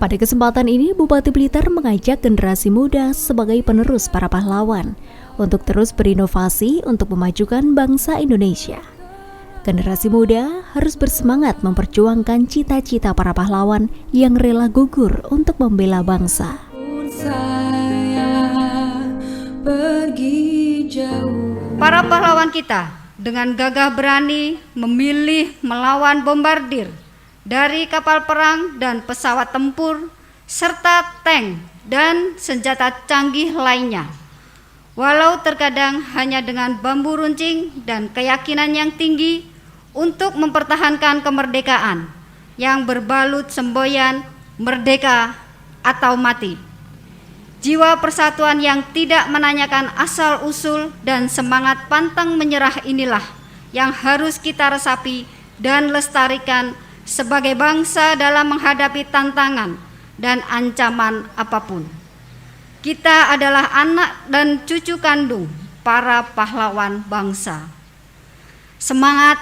Pada kesempatan ini, Bupati Blitar mengajak generasi muda sebagai penerus para pahlawan untuk terus berinovasi untuk memajukan bangsa Indonesia. Generasi muda harus bersemangat memperjuangkan cita-cita para pahlawan yang rela gugur untuk membela bangsa. Para pahlawan kita dengan gagah berani memilih melawan bombardir dari kapal perang dan pesawat tempur, serta tank dan senjata canggih lainnya. Walau terkadang hanya dengan bambu runcing dan keyakinan yang tinggi untuk mempertahankan kemerdekaan yang berbalut semboyan merdeka atau mati. Jiwa persatuan yang tidak menanyakan asal-usul dan semangat pantang menyerah inilah yang harus kita resapi dan lestarikan sebagai bangsa dalam menghadapi tantangan dan ancaman apapun. Kita adalah anak dan cucu kandung para pahlawan bangsa. Semangat,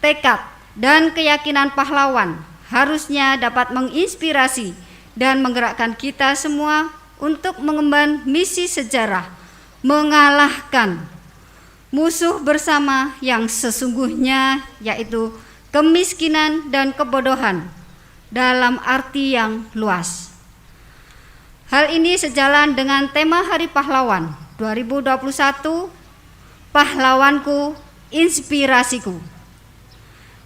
tekad, dan keyakinan pahlawan harusnya dapat menginspirasi dan menggerakkan kita semua untuk mengemban misi sejarah, mengalahkan musuh bersama yang sesungguhnya, yaitu kemiskinan dan kebodohan dalam arti yang luas. Hal ini sejalan dengan tema Hari Pahlawan 2021, Pahlawanku, Inspirasiku.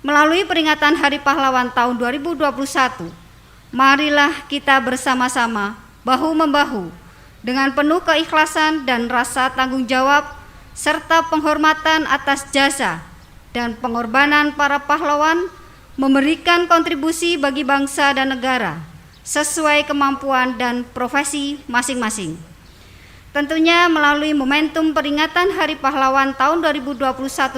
Melalui peringatan Hari Pahlawan tahun 2021, marilah kita bersama-sama bahu-membahu dengan penuh keikhlasan dan rasa tanggung jawab serta penghormatan atas jasa dan pengorbanan para pahlawan memberikan kontribusi bagi bangsa dan negara sesuai kemampuan dan profesi masing-masing. Tentunya melalui momentum peringatan Hari Pahlawan tahun 2021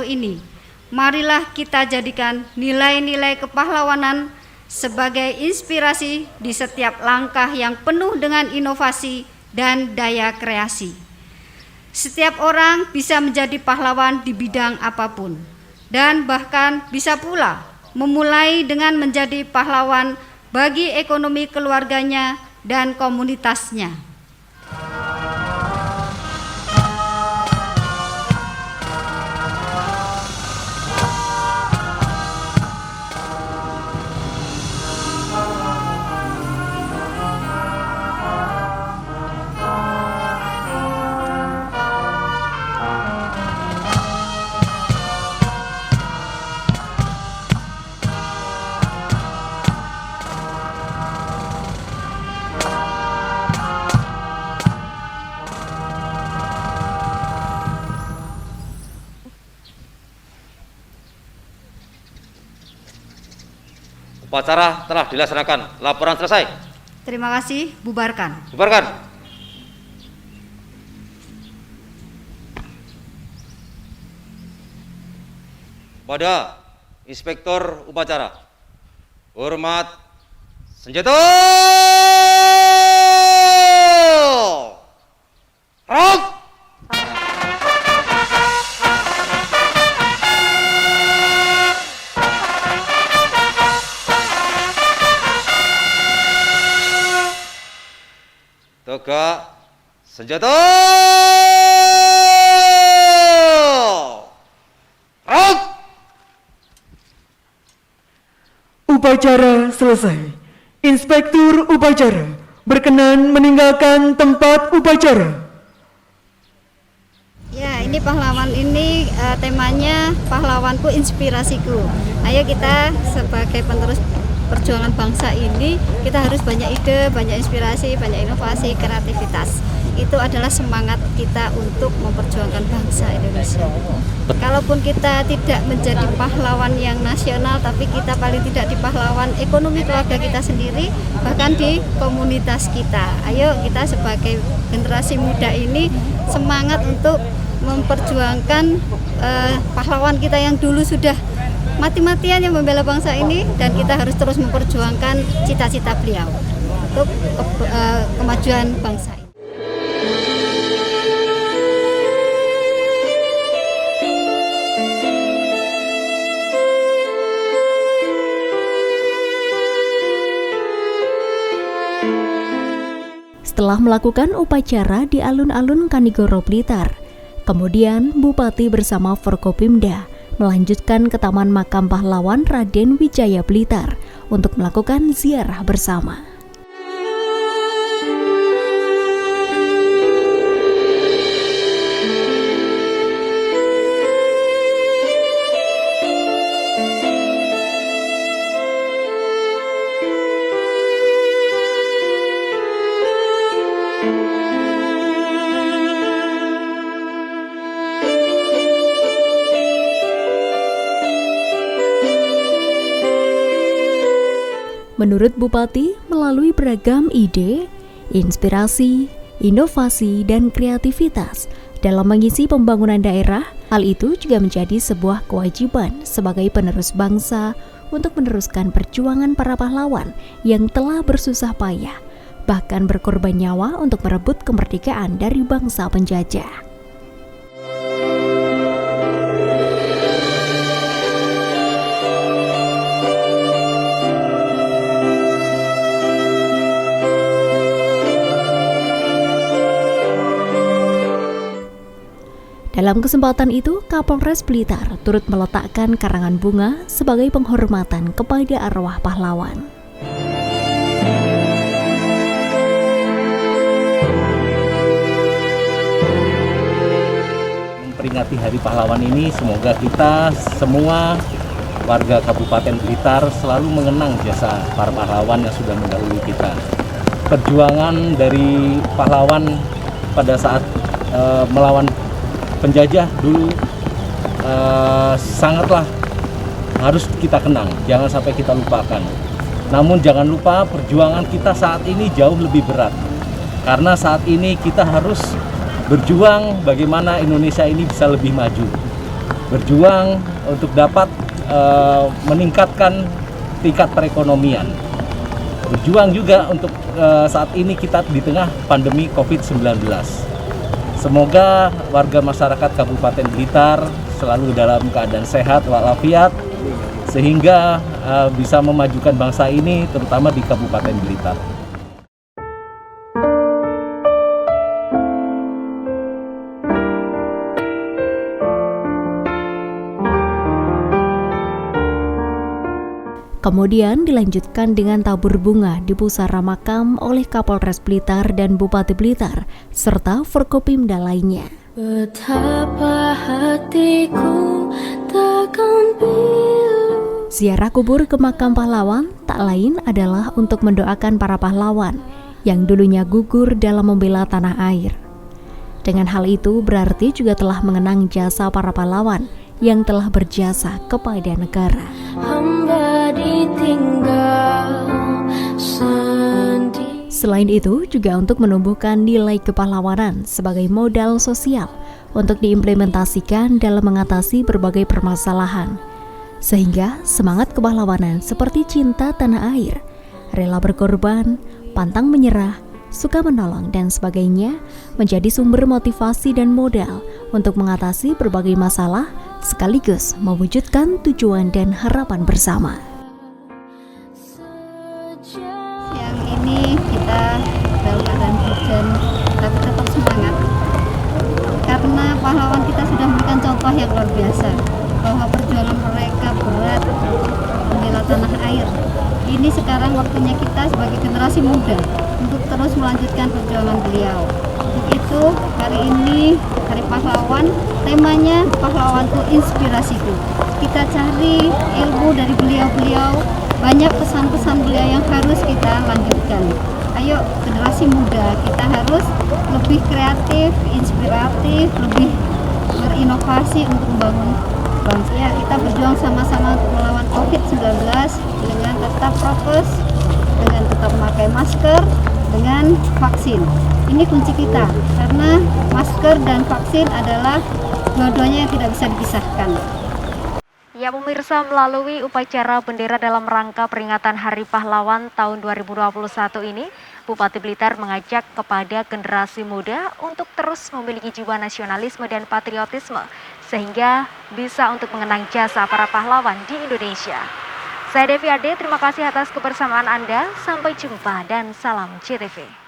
ini, marilah kita jadikan nilai-nilai kepahlawanan sebagai inspirasi di setiap langkah yang penuh dengan inovasi dan daya kreasi. Setiap orang bisa menjadi pahlawan di bidang apapun, dan bahkan bisa pula memulai dengan menjadi pahlawan bagi ekonomi keluarganya dan komunitasnya. Upacara telah dilaksanakan. Laporan selesai. Terima kasih. Bubarkan. Bubarkan. Pada Inspektur Upacara, hormat senjata. Rok. Tegak senjata. Rok. Upacara selesai. Inspektur upacara berkenan meninggalkan tempat upacara. Ya, ini pahlawan ini temanya pahlawanku, inspirasiku. Ayo kita sebagai penerus perjuangan bangsa ini, kita harus banyak ide, banyak inspirasi, banyak inovasi, kreativitas. Itu adalah semangat kita untuk memperjuangkan bangsa Indonesia. Kalaupun kita tidak menjadi pahlawan yang nasional, tapi kita paling tidak di pahlawan ekonomi keluarga kita sendiri, bahkan di komunitas kita. Ayo kita sebagai generasi muda ini semangat untuk memperjuangkan pahlawan kita yang dulu sudah mati-matian yang membela bangsa ini, dan kita harus terus memperjuangkan cita-cita beliau untuk kemajuan bangsa ini. Setelah melakukan upacara di alun-alun Kanigoro Blitar, kemudian Bupati bersama Forkopimda melanjutkan ke Taman Makam Pahlawan Raden Wijaya Blitar untuk melakukan ziarah bersama. Menurut Bupati, melalui beragam ide, inspirasi, inovasi, dan kreativitas dalam mengisi pembangunan daerah, hal itu juga menjadi sebuah kewajiban sebagai penerus bangsa untuk meneruskan perjuangan para pahlawan yang telah bersusah payah, bahkan berkorban nyawa untuk merebut kemerdekaan dari bangsa penjajah. Dalam kesempatan itu, Kapolres Blitar turut meletakkan karangan bunga sebagai penghormatan kepada arwah pahlawan. Memperingati Hari Pahlawan ini, semoga kita semua warga Kabupaten Blitar selalu mengenang jasa para pahlawan yang sudah mendahului kita. Perjuangan dari pahlawan pada saat melawan penjajah dulu sangatlah harus kita kenang, jangan sampai kita lupakan. Namun jangan lupa perjuangan kita saat ini jauh lebih berat, karena saat ini kita harus berjuang bagaimana Indonesia ini bisa lebih maju, berjuang untuk dapat meningkatkan tingkat perekonomian, berjuang juga untuk saat ini kita di tengah pandemi COVID-19. Semoga warga masyarakat Kabupaten Blitar selalu dalam keadaan sehat walafiat sehingga bisa memajukan bangsa ini terutama di Kabupaten Blitar. Kemudian dilanjutkan dengan tabur bunga di pusara makam oleh Kapolres Blitar dan Bupati Blitar, serta Forkopimda lainnya. Betapa hatiku takkan pilu. Ziarah kubur ke makam pahlawan tak lain adalah untuk mendoakan para pahlawan yang dulunya gugur dalam membela tanah air. Dengan hal itu berarti juga telah mengenang jasa para pahlawan yang telah berjasa kepada negara. Selain itu, juga untuk menumbuhkan nilai kepahlawanan sebagai modal sosial untuk diimplementasikan dalam mengatasi berbagai permasalahan. Sehingga semangat kepahlawanan seperti cinta tanah air, rela berkorban, pantang menyerah, suka menolong, dan sebagainya menjadi sumber motivasi dan modal untuk mengatasi berbagai masalah sekaligus mewujudkan tujuan dan harapan bersama. Yang ini kita dalam keadaan hujan tapi tetap semangat karena pahlawan kita sudah memberikan contoh yang luar biasa bahwa perjuangan mereka berat membela tanah air. Ini sekarang waktunya kita sebagai generasi muda untuk terus melanjutkan perjuangan beliau. Untuk itu hari ini Hari Pahlawan, temanya pahlawanku inspirasiku. Kita cari ilmu dari beliau-beliau, banyak pesan-pesan beliau yang harus kita lanjutkan. Ayo generasi muda, kita harus lebih kreatif, inspiratif, lebih berinovasi untuk membangun bangsa. Ya, kita berjuang sama-sama untuk melawan COVID-19 dengan tetap prokes, dengan tetap memakai masker, dengan vaksin. Ini kunci kita, karena masker dan vaksin adalah dua-duanya yang tidak bisa dipisahkan. Ya pemirsa, melalui upacara bendera dalam rangka peringatan Hari Pahlawan tahun 2021 ini, Bupati Blitar mengajak kepada generasi muda untuk terus memiliki jiwa nasionalisme dan patriotisme, sehingga bisa untuk mengenang jasa para pahlawan di Indonesia. Saya Devi Ade, terima kasih atas kebersamaan Anda, sampai jumpa dan salam JTV.